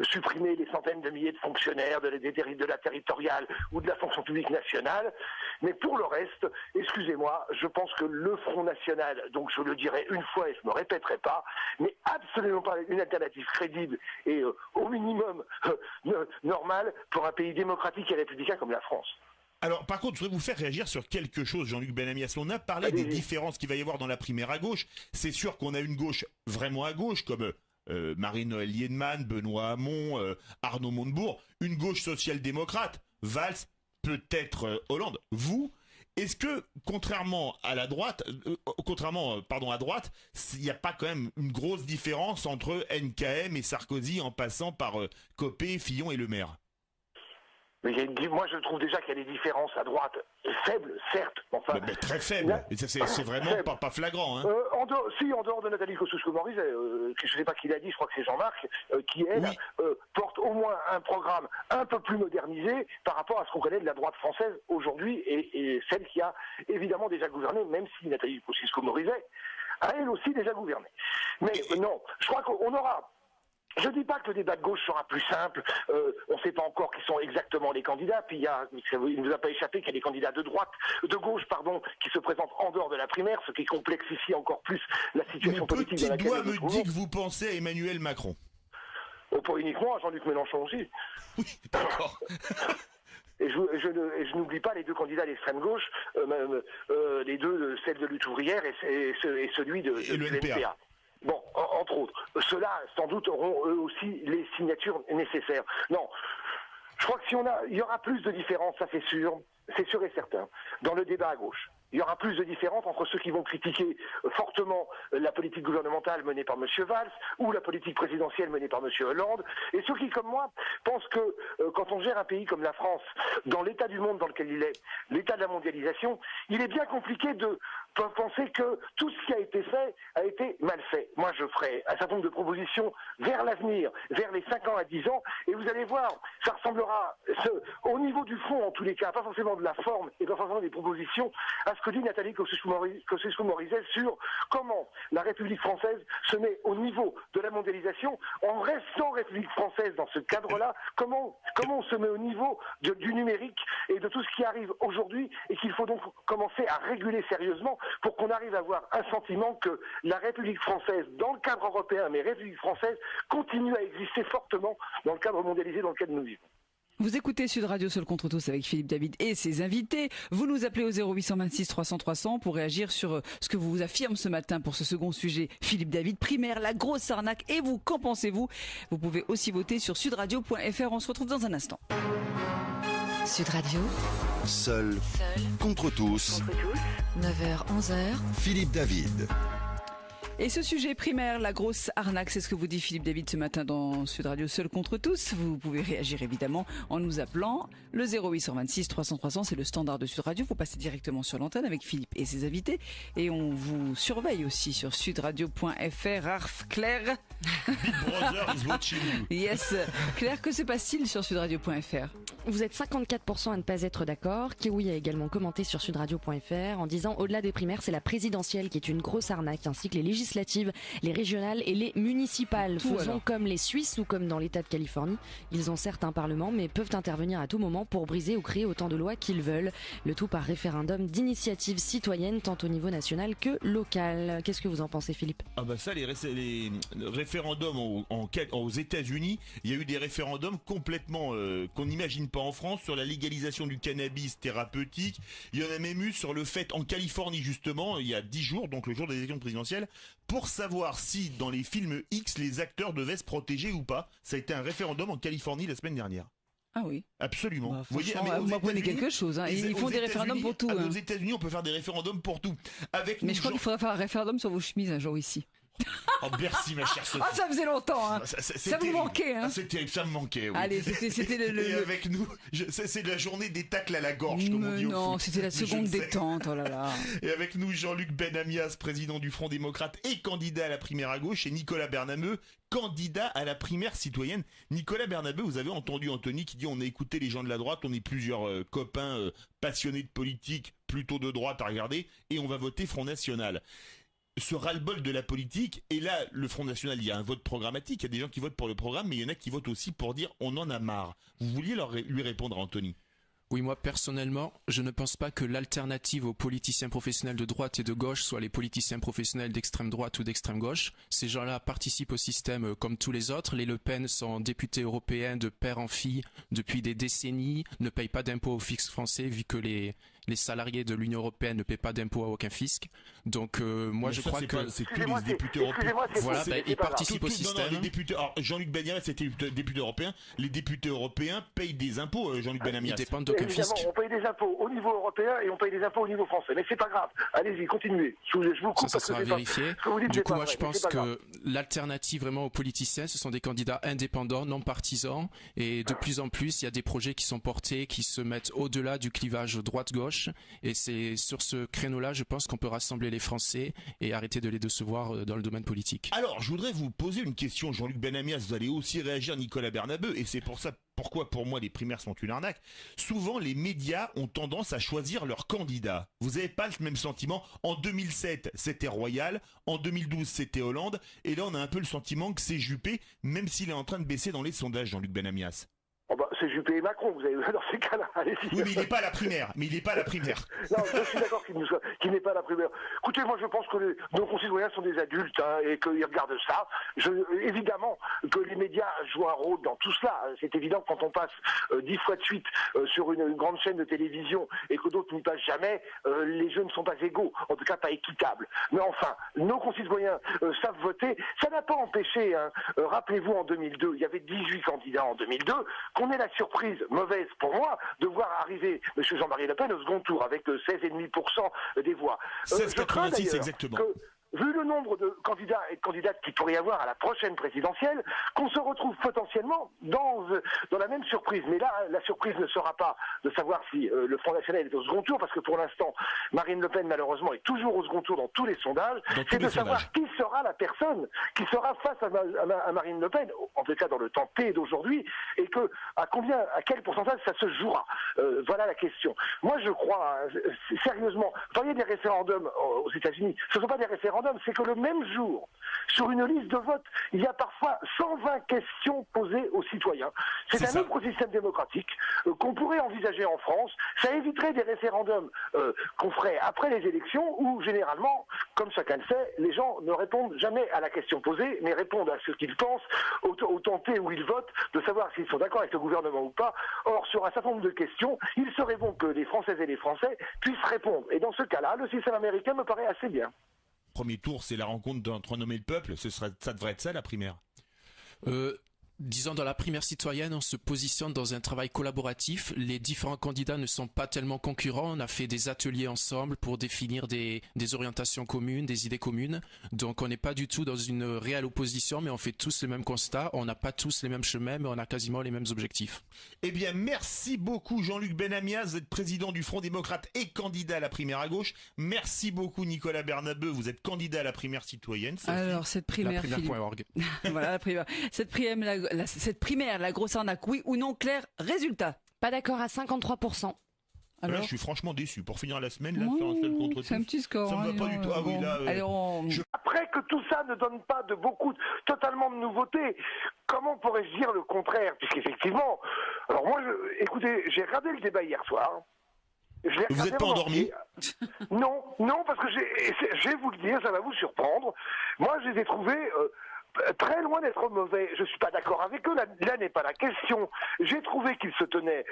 C: supprimer les centaines de milliers de fonctionnaires de la territoriale ou de la fonction publique nationale. Mais pour le reste, excusez-moi, je pense que le Front National, donc je le dirai une fois et je ne me répéterai pas, n'est absolument pas une alternative crédible et au minimum normale pour un pays démocratique et républicain comme la France.
B: Alors, par contre, je voudrais vous faire réagir sur quelque chose, Jean-Luc Benamias. On a parlé des différences qu'il va y avoir dans la primaire à gauche. C'est sûr qu'on a une gauche vraiment à gauche, comme Marie-Noëlle Lienemann, Benoît Hamon, Arnaud Montebourg. Une gauche social-démocrate, Valls, peut-être Hollande. Vous, est-ce que, contrairement à droite, il n'y a pas quand même une grosse différence entre NKM et Sarkozy en passant par Copé, Fillon et Le Maire?
C: Mais moi, je trouve déjà qu'il y a des différences à droite faibles, certes. Enfin,
B: mais très faibles. C'est vraiment pas flagrant. Hein.
C: En dehors de Nathalie Kosciusko-Morizet, je ne sais pas qui l'a dit, je crois que c'est Jean-Marc, qui, elle, porte au moins un programme un peu plus modernisé par rapport à ce qu'on connaît de la droite française aujourd'hui et celle qui a évidemment déjà gouverné, même si Nathalie Kosciusko-Morizet a elle aussi déjà gouverné. Mais non, je crois qu'on aura... Je ne dis pas que le débat de gauche sera plus simple, on ne sait pas encore qui sont exactement les candidats, puis il ne nous a pas échappé qu'il y a des candidats de gauche, qui se présentent en dehors de la primaire, ce qui complexifie encore plus la situation politique dans laquelle nous nous trouvons.
B: Mon petit doigt me dit que vous pensez à Emmanuel Macron.
C: Pas uniquement à Jean-Luc Mélenchon aussi.
B: Oui, d'accord.
C: Et je n'oublie pas les deux candidats d'extrême gauche, les deux, celle de Lutte ouvrière et celui de l'NPA. Bon, entre autres. Ceux-là, sans doute, auront eux aussi les signatures nécessaires. Non, je crois que il y aura plus de différences, ça c'est sûr et certain, dans le débat à gauche. Il y aura plus de différences entre ceux qui vont critiquer fortement la politique gouvernementale menée par M. Valls ou la politique présidentielle menée par M. Hollande, et ceux qui, comme moi, pensent que quand on gère un pays comme la France, dans l'état du monde dans lequel il est, l'état de la mondialisation, il est bien compliqué de penser que tout ce qui a été fait a été mal fait. Moi, je ferai un certain nombre de propositions vers l'avenir, vers les 5 ans à 10 ans, et vous allez voir, ça ressemblera, au niveau du fond en tous les cas, pas forcément de la forme et pas forcément des propositions, à ce que dit Nathalie Kosciusko-Morizet sur comment la République française se met au niveau de la mondialisation en restant République française dans ce cadre-là, comment on se met au niveau du numérique et de tout ce qui arrive aujourd'hui et qu'il faut donc commencer à réguler sérieusement pour qu'on arrive à avoir un sentiment que la République française, dans le cadre européen, mais République française, continue à exister fortement dans le cadre mondialisé dans lequel nous vivons.
A: Vous écoutez Sud Radio Seul contre tous avec Philippe David et ses invités. Vous nous appelez au 0826 300 300 pour réagir sur ce que vous affirme ce matin pour ce second sujet. Philippe David, primaire, la grosse arnaque. Et vous, qu'en pensez-vous? Vous pouvez aussi voter sur sudradio.fr. On se retrouve dans un instant.
H: Sud Radio.
G: Seul contre tous.
H: 9h, 11h.
G: Philippe David.
A: Et ce sujet primaire, la grosse arnaque, c'est ce que vous dit Philippe David ce matin dans Sud Radio Seul contre tous. Vous pouvez réagir évidemment en nous appelant le 0826 300 300, c'est le standard de Sud Radio. Vous passez directement sur l'antenne avec Philippe et ses invités. Et on vous surveille aussi sur sudradio.fr. Arf, Claire.
B: Big Brother is watching you.
A: Yes. Claire, que se passe-t-il sur sudradio.fr?
F: Vous êtes 54% à ne pas être d'accord. Kiwi a également commenté sur sudradio.fr en disant au-delà des primaires, c'est la présidentielle qui est une grosse arnaque, ainsi que les législatives, les régionales et les municipales. Faisons comme les Suisses ou comme dans l'État de Californie. Ils ont certes un parlement, mais peuvent intervenir à tout moment pour briser ou créer autant de lois qu'ils veulent. Le tout par référendum d'initiative citoyenne, tant au niveau national que local. Qu'est-ce que vous en pensez, Philippe?
B: Ah bah ça, les référendums aux États-Unis, il y a eu des référendums complètement qu'on n'imagine pas en France sur la légalisation du cannabis thérapeutique. Il y en a même eu sur le fait en Californie justement, il y a 10 jours, donc le jour des élections présidentielles, pour savoir si dans les films X les acteurs devaient se protéger ou pas. Ça a été un référendum en Californie la semaine dernière.
A: Ah oui.
B: Absolument.
A: Bah, vous m'apprenez quelque chose. Hein. Ils font des référendums pour tout.
B: Aux États-Unis, on peut faire des référendums pour tout.
A: Mais je crois qu'il faudrait faire un référendum sur vos chemises un jour ici.
B: Oh, merci, ma chère Sophie.
A: Ah, ça faisait longtemps, hein. Ça vous manquait, hein.
B: Ah, c'est terrible, ça me manquait, oui.
A: Allez, c'était
B: Et avec nous, c'est la journée des tacles à la gorge, comme on dit au foot.
A: Non, c'était la seconde détente, oh là là.
B: Et avec nous, Jean-Luc Benamias, président du Front démocrate et candidat à la primaire à gauche, et Nicolas Bernabeu, candidat à la primaire citoyenne. Nicolas Bernabeu, vous avez entendu Anthony qui dit on a écouté les gens de la droite, on est plusieurs copains passionnés de politique, plutôt de droite à regarder, et on va voter Front National. Ce ras-le-bol de la politique, et là, le Front National, il y a un vote programmatique, il y a des gens qui votent pour le programme, mais il y en a qui votent aussi pour dire on en a marre. Vous vouliez lui répondre, Anthony?
D: Oui, moi personnellement, je ne pense pas que l'alternative aux politiciens professionnels de droite et de gauche soit les politiciens professionnels d'extrême droite ou d'extrême gauche. Ces gens-là participent au système comme tous les autres. Les Le Pen sont députés européens de père en fille depuis des décennies, ne payent pas d'impôts au fisc français vu que les salariés de l'Union européenne ne paient pas d'impôts à aucun fisc. Donc moi je crois que
B: c'est tous les députés européens.
D: Voilà, ils participent au système.
B: Non, les députés. Alors Jean-Luc Benamias c'était député européen. Les députés européens payent des impôts. Jean-Luc Benamias.
D: Ils dépendent d'aucun fisc.
C: On paye des impôts au niveau européen et on paye des impôts au niveau français. Mais c'est pas grave. Allez-y, continuez. Je vous coupe
D: ça sera vérifié. Du coup, moi je pense que l'alternative vraiment aux politiciens, ce sont des candidats indépendants, non partisans, et de plus en plus, il y a des projets qui sont portés, qui se mettent au-delà du clivage droite-gauche. Et c'est sur ce créneau-là, je pense qu'on peut rassembler les Français et arrêter de les décevoir dans le domaine politique.
B: Alors, je voudrais vous poser une question, Jean-Luc Benamias. Vous allez aussi réagir, Nicolas Bernabeu, et c'est pour ça. Pourquoi pour moi les primaires sont une arnaque? Souvent les médias ont tendance à choisir leurs candidats. Vous n'avez pas le même sentiment? En 2007 c'était Royal, en 2012 c'était Hollande, et là on a un peu le sentiment que c'est Juppé, même s'il est en train de baisser dans les sondages, Jean-Luc Benamias.
C: Oh bah, c'est Juppé et Macron, vous avez dans ces cas-là. Allez-y.
B: Oui, mais il n'est pas à la primaire. Non,
C: je suis d'accord qu'il n'est pas à la primaire. Écoutez, moi je pense que nos concitoyens sont des adultes et qu'ils regardent ça. Évidemment que les médias jouent un rôle dans tout cela. C'est évident que quand on passe 10 fois de suite sur une grande chaîne de télévision et que d'autres n'y passent jamais, les jeux ne sont pas égaux, en tout cas pas équitables. Mais enfin, nos concitoyens savent voter. Ça n'a pas empêché, rappelez-vous en 2002, il y avait 18 candidats en 2002, qu'on ait la surprise mauvaise pour moi de voir arriver M. Jean-Marie Le Pen au second tour avec 16,5% des voix.
B: 16,86 exactement.
C: Vu le nombre de candidats et de candidates qu'il pourrait y avoir à la prochaine présidentielle, qu'on se retrouve potentiellement dans la même surprise. Mais là, la surprise ne sera pas de savoir si le Front National est au second tour, parce que pour l'instant, Marine Le Pen, malheureusement, est toujours au second tour dans tous les sondages. C'est de savoir qui sera la personne qui sera face à Marine Le Pen, en tout cas dans le temps T d'aujourd'hui, et à quel pourcentage ça se jouera. Voilà la question. Moi, je crois, sérieusement, vous parliez des référendums aux États-Unis, ce ne sont pas des référendums, c'est que le même jour, sur une liste de vote, il y a parfois 120 questions posées aux citoyens. C'est un autre système démocratique qu'on pourrait envisager en France. Ça éviterait des référendums qu'on ferait après les élections où, généralement, comme chacun le sait, les gens ne répondent jamais à la question posée, mais répondent à ce qu'ils pensent, au tenté où ils votent, de savoir s'ils sont d'accord avec le gouvernement ou pas. Or, sur un certain nombre de questions, il serait bon que les Françaises et les Français puissent répondre. Et dans ce cas-là, le système américain me paraît assez bien.
B: Premier tour, c'est la rencontre d'entre un homme et le peuple. Ça devrait être ça, la primaire.
D: Disons, dans la primaire citoyenne, on se positionne dans un travail collaboratif. Les différents candidats ne sont pas tellement concurrents. On a fait des ateliers ensemble pour définir des orientations communes, des idées communes. Donc, on n'est pas du tout dans une réelle opposition, mais on fait tous les mêmes constats. On n'a pas tous les mêmes chemins, mais on a quasiment les mêmes objectifs.
B: Eh bien, merci beaucoup, Jean-Luc Benamias. Vous êtes président du Front démocrate et candidat à la primaire à gauche. Merci beaucoup, Nicolas Bernabeu. Vous êtes candidat à la primaire citoyenne. Sophie.
A: Alors, cette primaire...
D: Laprimaire.org.
A: Voilà, la primaire. Cette primaire, la grosse arnaque, oui ou non, Claire? Résultat.
F: Pas d'accord à 53%.
B: Alors, là, je suis franchement déçu. Pour finir la semaine, là, faire un seul contre tous.
A: C'est un petit score.
B: Ça me va pas du tout. Ah oui, là.
C: Après que tout ça ne donne pas totalement de nouveautés, comment pourrais-je dire le contraire? Puisqu'effectivement, alors moi, écoutez, j'ai regardé le débat hier soir.
B: Vous n'êtes pas endormi?
C: Non, parce que je vais vous le dire, ça va vous surprendre. Moi, je les ai trouvés très loin d'être mauvais. Je suis pas d'accord avec eux, là n'est pas la question. J'ai trouvé qu'ils se tenaient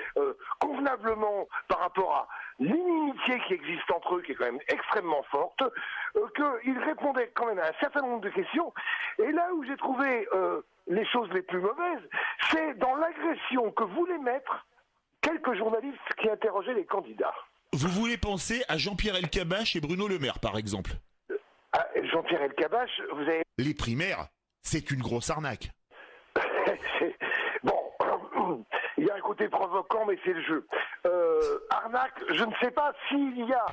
C: convenablement par rapport à l'inimitié qui existe entre eux, qui est quand même extrêmement forte, qu'ils répondaient quand même à un certain nombre de questions. Et là où j'ai trouvé les choses les plus mauvaises, c'est dans l'agression que voulaient mettre quelques journalistes qui interrogeaient les candidats.
B: Vous voulez penser à Jean-Pierre Elkabbach et Bruno Le Maire, par exemple?
C: Jean-Pierre Elkabbach, vous avez
B: les primaires, c'est une grosse arnaque.
C: Bon, il y a un côté provoquant, mais c'est le jeu. Arnaque, je ne sais pas s'il y a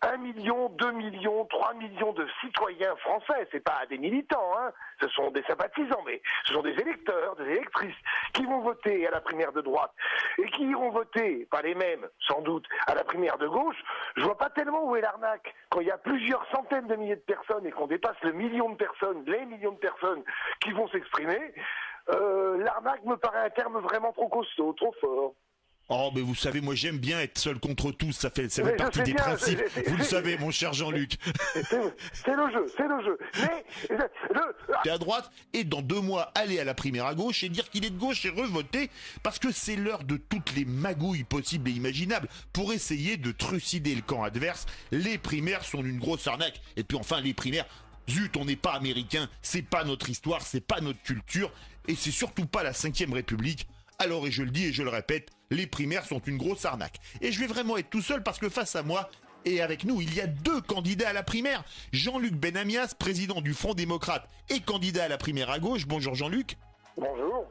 C: 1 million, 2 millions, 3 millions de citoyens français, c'est pas des militants, hein, ce sont des sympathisants, mais ce sont des électeurs, des électrices, qui vont voter à la primaire de droite, et qui iront voter, pas les mêmes, sans doute, à la primaire de gauche. Je vois pas tellement où est l'arnaque. Quand il y a plusieurs centaines de milliers de personnes, et qu'on dépasse le million de personnes, les millions de personnes qui vont s'exprimer, l'arnaque me paraît un terme vraiment trop costaud, trop fort.
B: Oh, mais vous savez, moi j'aime bien être seul contre tous, ça fait partie des principes. Vous le savez, mon cher Jean-Luc.
C: C'est le jeu. Mais
B: t'es à droite, et dans 2 mois, aller à la primaire à gauche et dire qu'il est de gauche et revoter, parce que c'est l'heure de toutes les magouilles possibles et imaginables pour essayer de trucider le camp adverse. Les primaires sont une grosse arnaque. Et puis enfin, les primaires, zut, on n'est pas américain, c'est pas notre histoire, c'est pas notre culture, et c'est surtout pas la 5e République. Alors, et je le dis et je le répète, les primaires sont une grosse arnaque. Et je vais vraiment être tout seul parce que face à moi, et avec nous, il y a 2 candidats à la primaire. Jean-Luc Benamias, président du Front démocrate et candidat à la primaire à gauche. Bonjour Jean-Luc.
C: Bonjour.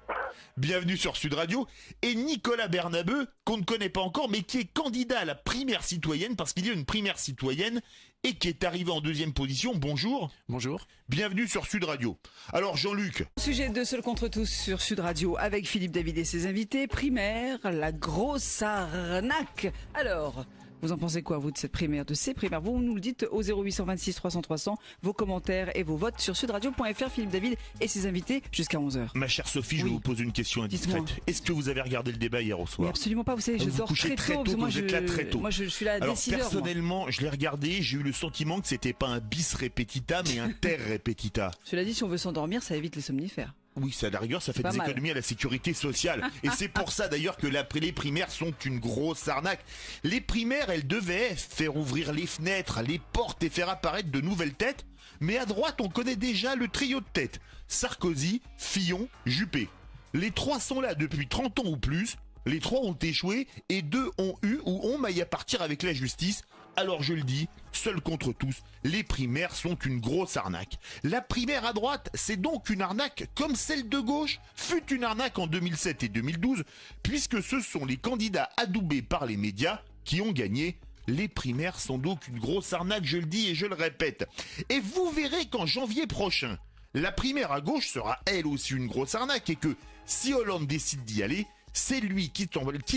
B: Bienvenue sur Sud Radio. Et Nicolas Bernabeu, qu'on ne connaît pas encore, mais qui est candidat à la primaire citoyenne, parce qu'il y a une primaire citoyenne, et qui est arrivé en 2e position. Bonjour.
D: Bonjour.
B: Bienvenue sur Sud Radio. Alors Jean-Luc.
A: Sujet de Seul contre tous sur Sud Radio avec Philippe David et ses invités. Primaire, la grosse arnaque. Alors, vous en pensez quoi, vous, de cette primaire, de ces primaires? Vous nous le dites au 0826 300 300, vos commentaires et vos votes sur sudradio.fr. Philippe David et ses invités jusqu'à 11h.
B: Ma chère Sophie, je vous pose une question indiscrète. Est-ce que vous avez regardé le débat hier au soir?
A: Mais absolument pas, vous savez, je dors très tôt.
B: Vous êtes là très tôt.
A: Moi, je suis là à 6 heures.
B: Personnellement, je l'ai regardé, j'ai eu le sentiment que c'était pas un bis repetita, mais un ter repetita.
A: Cela dit, si on veut s'endormir, ça évite les somnifères.
B: Oui, ça, à la rigueur, ça fait des économies à la sécurité sociale. Et c'est pour ça d'ailleurs que les primaires sont une grosse arnaque. Les primaires, elles devaient faire ouvrir les fenêtres, les portes et faire apparaître de nouvelles têtes. Mais à droite, on connaît déjà le trio de têtes. Sarkozy, Fillon, Juppé. Les 3 sont là depuis 30 ans ou plus. Les 3 ont échoué et 2 ont eu ou ont maille à partir avec la justice. Alors je le dis, seul contre tous, les primaires sont une grosse arnaque. La primaire à droite, c'est donc une arnaque comme celle de gauche fut une arnaque en 2007 et 2012, puisque ce sont les candidats adoubés par les médias qui ont gagné. Les primaires sont donc une grosse arnaque, je le dis et je le répète. Et vous verrez qu'en janvier prochain, la primaire à gauche sera elle aussi une grosse arnaque et que si Hollande décide d'y aller, c'est lui qui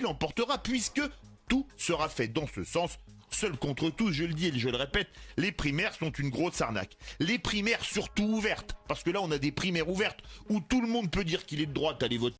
B: l'emportera puisque tout sera fait dans ce sens. Seul contre tous, je le dis et je le répète, les primaires sont une grosse arnaque. Les primaires surtout ouvertes, parce que là on a des primaires ouvertes où tout le monde peut dire qu'il est de droite, aller voter.